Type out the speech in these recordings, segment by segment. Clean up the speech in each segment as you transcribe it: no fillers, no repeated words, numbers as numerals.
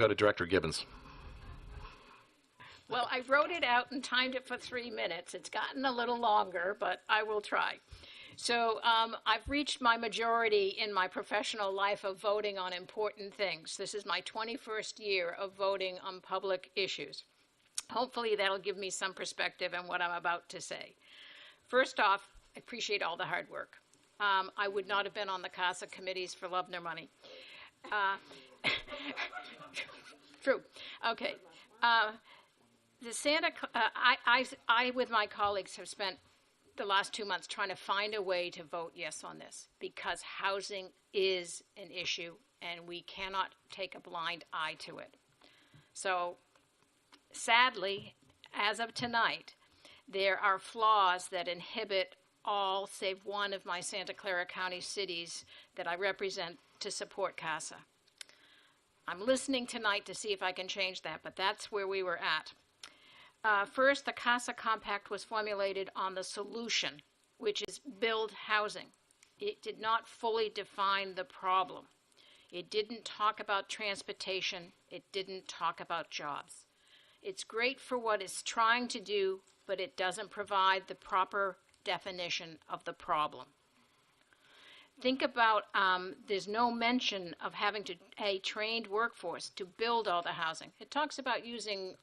Go to Director Gibbons. Well, I wrote it out and timed it for 3 minutes. It's gotten a little longer, but I will try. So I've reached my majority in my professional life of voting on important things. This is my 21st year of voting on public issues. Hopefully that'll give me some perspective on what I'm about to say. First off, I appreciate all the hard work. I would not have been on the CASA committees for love nor money. True. Okay. I, with my colleagues, have spent the last 2 months trying to find a way to vote yes on this, because housing is an issue and we cannot take a blind eye to it. So sadly, as of tonight, there are flaws that inhibit all save one of my Santa Clara County cities that I represent to support CASA. I'm listening tonight to see if I can change that, but that's where we were at. First, the CASA Compact was formulated on the solution, which is build housing. It did not fully define the problem. It didn't talk about transportation. It didn't talk about jobs. It's great for what it's trying to do, but it doesn't provide the proper definition of the problem. Think about, there's no mention of having a trained workforce to build all the housing. It talks about using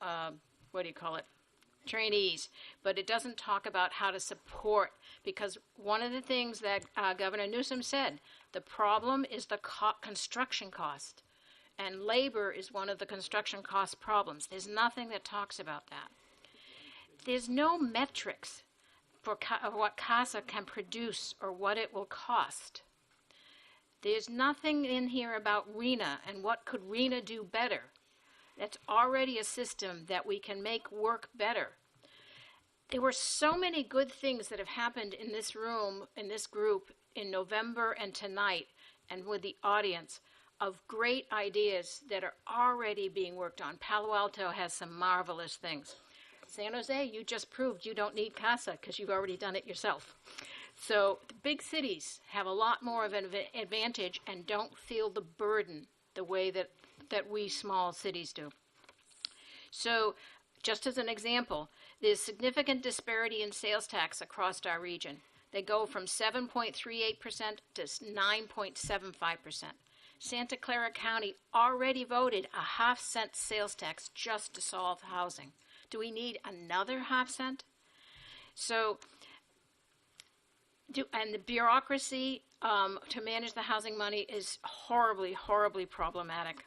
trainees, but it doesn't talk about how to support, because one of the things that Governor Newsom said, the problem is the construction cost, and labor is one of the construction cost problems. There's nothing that talks about that. There's no metrics for what CASA can produce or what it will cost. There's nothing in here about RENA and what could RENA do better. That's already a system that we can make work better. There were so many good things that have happened in this room, in this group, in November and tonight, and with the audience, of great ideas that are already being worked on. Palo Alto has some marvelous things. San Jose, you just proved you don't need CASA because you've already done it yourself. So the big cities have a lot more of an advantage and don't feel the burden the way that we small cities do. So just as an example, there's significant disparity in sales tax across our region. They go from 7.38% to 9.75%. Santa Clara County already voted a half-cent sales tax just to solve housing. Do we need another half-cent? So, and the bureaucracy to manage the housing money is horribly, horribly problematic.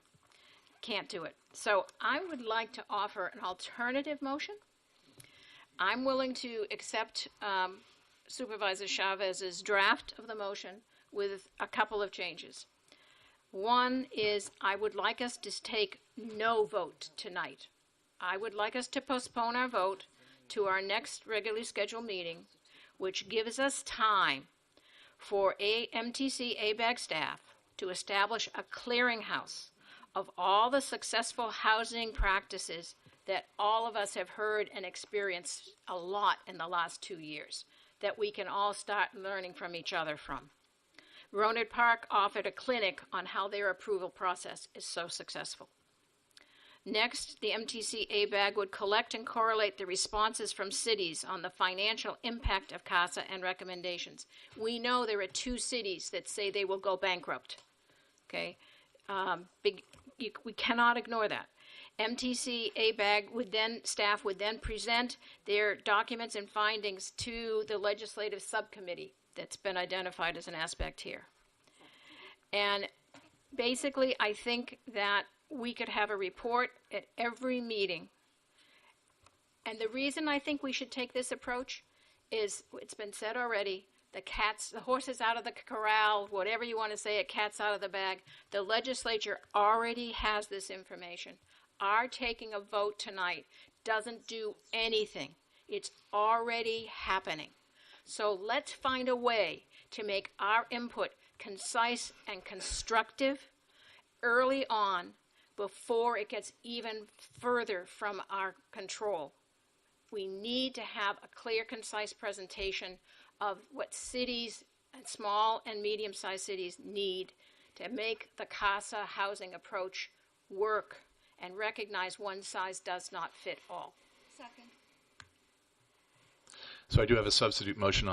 Can't do it. So I would like to offer an alternative motion. I'm willing to accept Supervisor Chavez's draft of the motion with a couple of changes. One is I would like us to take no vote tonight. I would like us to postpone our vote to our next regularly scheduled meeting, which gives us time for MTC ABAG staff to establish a clearinghouse of all the successful housing practices that all of us have heard and experienced a lot in the last 2 years, that we can all start learning from each other from. Rohnert Park offered a clinic on how their approval process is so successful. Next, the MTC ABAG would collect and correlate the responses from cities on the financial impact of CASA and recommendations. We know there are 2 cities that say they will go bankrupt. Okay, we cannot ignore that. MTC ABAG staff would then present their documents and findings to the legislative subcommittee that's been identified as an aspect here. And basically, I think that we could have a report at every meeting. And the reason I think we should take this approach is, it's been said already, the horse is out of the corral, whatever you want to say, a cat's out of the bag. The legislature already has this information. Our taking a vote tonight doesn't do anything. It's already happening. So let's find a way to make our input concise and constructive early on, before it gets even further from our control. We need to have a clear, concise presentation of what cities, and small and medium-sized cities, need to make the CASA housing approach work and recognize one size does not fit all. Second. So I do have a substitute motion on